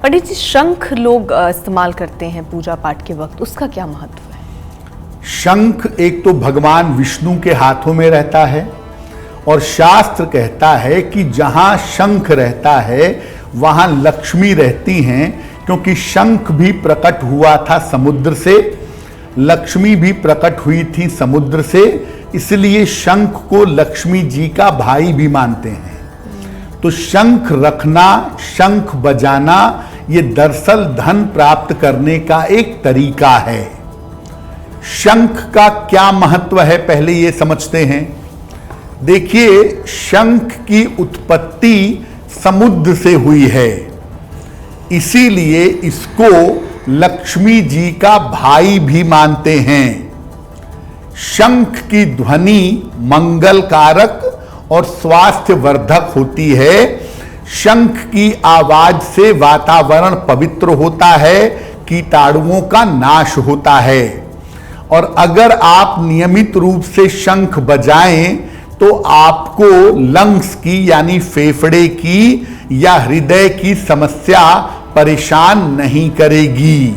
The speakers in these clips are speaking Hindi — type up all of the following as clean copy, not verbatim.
पंडित जी, शंख लोग इस्तेमाल करते हैं पूजा पाठ के वक्त, उसका क्या महत्व है? शंख एक तो भगवान विष्णु के हाथों में रहता है और शास्त्र कहता है कि जहां शंख रहता है वहां लक्ष्मी रहती हैं, क्योंकि शंख भी प्रकट हुआ था समुद्र से, लक्ष्मी भी प्रकट हुई थी समुद्र से, इसलिए शंख को लक्ष्मी जी का भाई भी मानते हैं। तो शंख रखना, शंख बजाना, ये दरअसल धन प्राप्त करने का एक तरीका है। शंख का क्या महत्व है पहले ये समझते हैं। देखिए, शंख की उत्पत्ति समुद्र से हुई है, इसीलिए इसको लक्ष्मी जी का भाई भी मानते हैं। शंख की ध्वनि मंगलकारक और स्वास्थ्य वर्धक होती है। शंख की आवाज से वातावरण पवित्र होता है, कीटाणुओं का नाश होता है। और अगर आप नियमित रूप से शंख बजाएं तो आपको लंग्स की यानी फेफड़े की या हृदय की समस्या परेशान नहीं करेगी।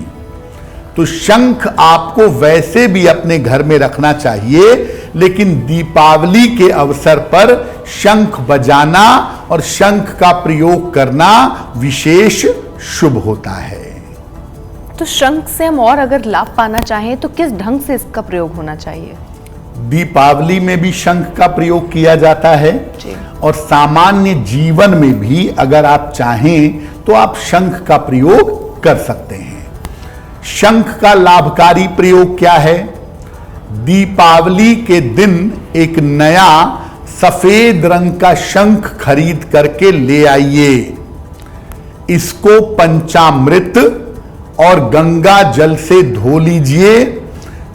तो शंख आपको वैसे भी अपने घर में रखना चाहिए, लेकिन दीपावली के अवसर पर शंख बजाना और शंख का प्रयोग करना विशेष शुभ होता है। तो शंख से हम और अगर लाभ पाना चाहें तो किस ढंग से इसका प्रयोग होना चाहिए? दीपावली में भी शंख का प्रयोग किया जाता है जी। और सामान्य जीवन में भी अगर आप चाहें तो आप शंख का प्रयोग कर सकते हैं। शंख का लाभकारी प्रयोग क्या है? दीपावली के दिन एक नया सफेद रंग का शंख खरीद करके ले आइए। इसको पंचामृत और गंगा जल से धो लीजिए।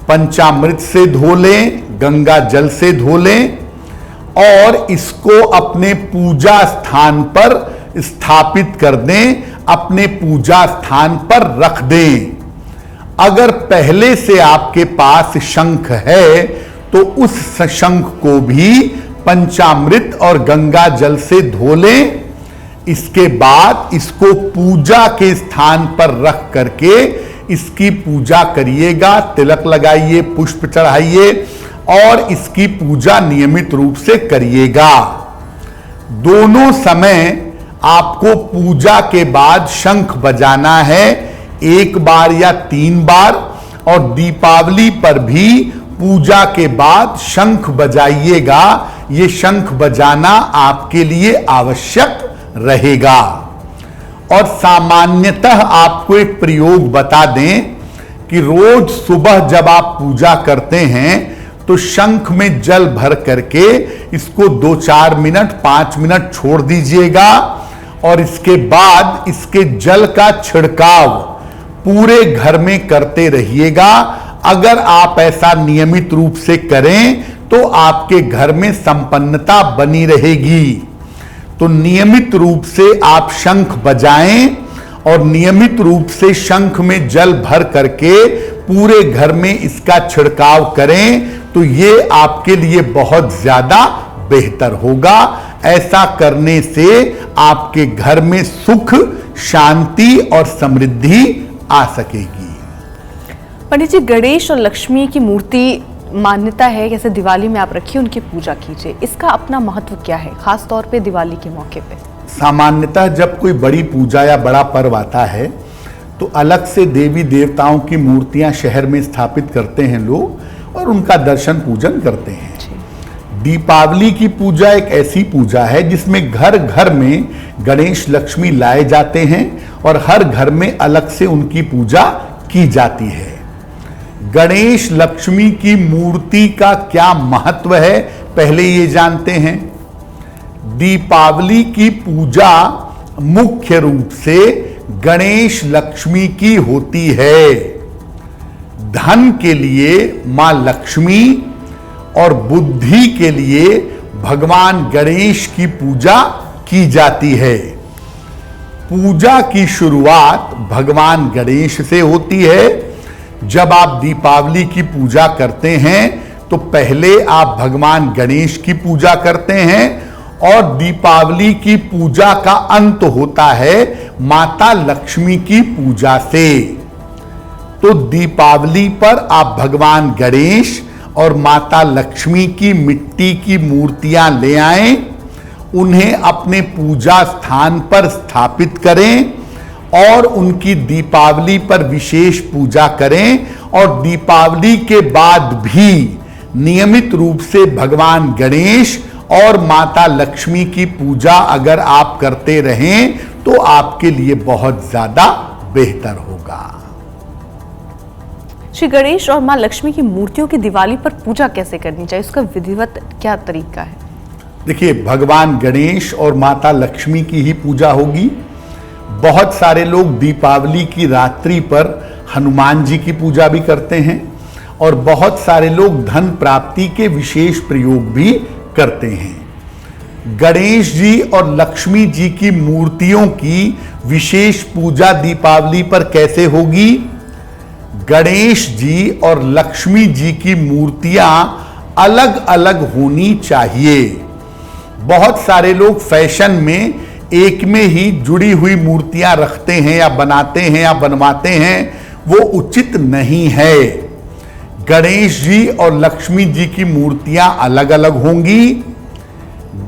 पंचामृत से धो लें, गंगा जल से धो लें और इसको अपने पूजा स्थान पर स्थापित कर दें, अपने पूजा स्थान पर रख दें। अगर पहले से आपके पास शंख है तो उस शंख को भी पंचामृत और गंगा जल से धो लें। इसके बाद इसको पूजा के स्थान पर रख करके इसकी पूजा करिएगा, तिलक लगाइए, पुष्प चढ़ाइए और इसकी पूजा नियमित रूप से करिएगा। दोनों समय आपको पूजा के बाद शंख बजाना है, एक बार या 3 बार, और दीपावली पर भी पूजा के बाद शंख बजाइएगा। ये शंख बजाना आपके लिए आवश्यक रहेगा। और सामान्यतः आपको एक प्रयोग बता दें कि रोज सुबह जब आप पूजा करते हैं तो शंख में जल भर करके इसको 2-4 मिनट 5 मिनट छोड़ दीजिएगा और इसके बाद इसके जल का छिड़काव पूरे घर में करते रहिएगा। अगर आप ऐसा नियमित रूप से करें तो आपके घर में संपन्नता बनी रहेगी। तो नियमित रूप से आप शंख बजाएं और नियमित रूप से शंख में जल भर करके पूरे घर में इसका छिड़काव करें तो ये आपके लिए बहुत ज्यादा बेहतर होगा। ऐसा करने से आपके घर में सुख, शांति और समृद्धि आ सकेगी। पंडित जी, गणेश और लक्ष्मी की मूर्ति मान्यता है जैसे दिवाली में आप रखिए, उनकी पूजा कीजिए, इसका अपना महत्व क्या है खास तौर पे दिवाली के मौके पे? सामान्यतः जब कोई बड़ी पूजा या बड़ा पर्व आता है तो अलग से देवी देवताओं की मूर्तियां शहर में स्थापित करते हैं लोग और उनका दर्शन पूजन करते हैं। दीपावली की पूजा एक ऐसी पूजा है जिसमें घर घर में गणेश लक्ष्मी लाए जाते हैं और हर घर में अलग से उनकी पूजा की जाती है। गणेश लक्ष्मी की मूर्ति का क्या महत्व है पहले ये जानते हैं। दीपावली की पूजा मुख्य रूप से गणेश लक्ष्मी की होती है। धन के लिए मां लक्ष्मी और बुद्धि के लिए भगवान गणेश की पूजा की जाती है। पूजा की शुरुआत भगवान गणेश से होती है। जब आप दीपावली की पूजा करते हैं तो पहले आप भगवान गणेश की पूजा करते हैं और दीपावली की पूजा का अंत होता है माता लक्ष्मी की पूजा से। तो दीपावली पर आप भगवान गणेश और माता लक्ष्मी की मिट्टी की मूर्तियां ले आएं, उन्हें अपने पूजा स्थान पर स्थापित करें और उनकी दीपावली पर विशेष पूजा करें। और दीपावली के बाद भी नियमित रूप से भगवान गणेश और माता लक्ष्मी की पूजा अगर आप करते रहें तो आपके लिए बहुत ज्यादा बेहतर होगा। श्री गणेश और मां लक्ष्मी की मूर्तियों की दिवाली पर पूजा कैसे करनी चाहिए, उसका विधिवत क्या तरीका है? देखिए, भगवान गणेश और माता लक्ष्मी की ही पूजा होगी। बहुत सारे लोग दीपावली की रात्रि पर हनुमान जी की पूजा भी करते हैं और बहुत सारे लोग धन प्राप्ति के विशेष प्रयोग भी करते हैं। गणेश जी और लक्ष्मी जी की मूर्तियों की विशेष पूजा दीपावली पर कैसे होगी? गणेश जी और लक्ष्मी जी की मूर्तियां अलग अलग होनी चाहिए। बहुत सारे लोग फैशन में एक में ही जुड़ी हुई मूर्तियां रखते हैं या बनाते हैं या बनवाते हैं, वो उचित नहीं है। गणेश जी और लक्ष्मी जी की मूर्तियां अलग अलग होंगी।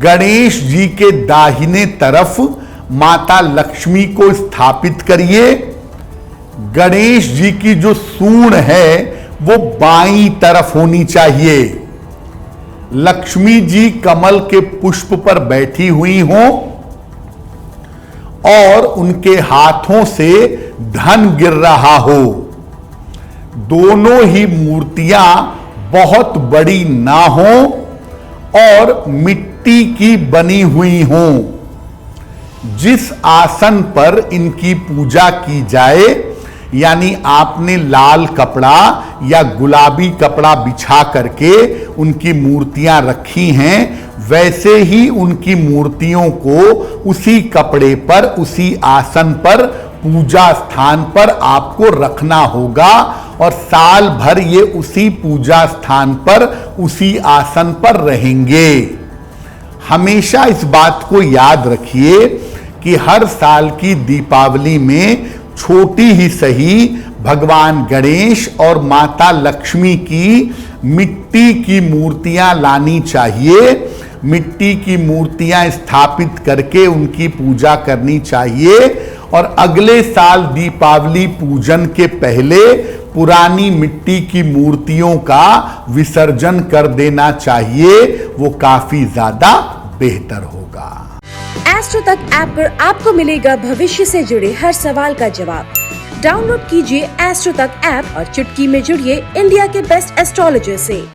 गणेश जी के दाहिने तरफ माता लक्ष्मी को स्थापित करिए। गणेश जी की जो सूंड है वो बाईं तरफ होनी चाहिए। लक्ष्मी जी कमल के पुष्प पर बैठी हुई हों और उनके हाथों से धन गिर रहा हो। दोनों ही मूर्तियां बहुत बड़ी ना हो और मिट्टी की बनी हुई हों। जिस आसन पर इनकी पूजा की जाए, यानी आपने लाल कपड़ा या गुलाबी कपड़ा बिछा करके उनकी मूर्तियां रखी हैं, वैसे ही उनकी मूर्तियों को उसी कपड़े पर, उसी आसन पर, पूजा स्थान पर आपको रखना होगा और साल भर ये उसी पूजा स्थान पर, उसी आसन पर रहेंगे। हमेशा इस बात को याद रखिए कि हर साल की दीपावली में छोटी ही सही भगवान गणेश और माता लक्ष्मी की मिट्टी की मूर्तियां लानी चाहिए। मिट्टी की मूर्तियां स्थापित करके उनकी पूजा करनी चाहिए और अगले साल दीपावली पूजन के पहले पुरानी मिट्टी की मूर्तियों का विसर्जन कर देना चाहिए। वो काफी ज्यादा बेहतर होगा। एस्ट्रो तक ऐप पर आपको मिलेगा भविष्य से जुड़े हर सवाल का जवाब। डाउनलोड कीजिए एस्ट्रो तक ऐप और चुटकी में जुड़िए इंडिया के बेस्ट एस्ट्रोलॉजर से।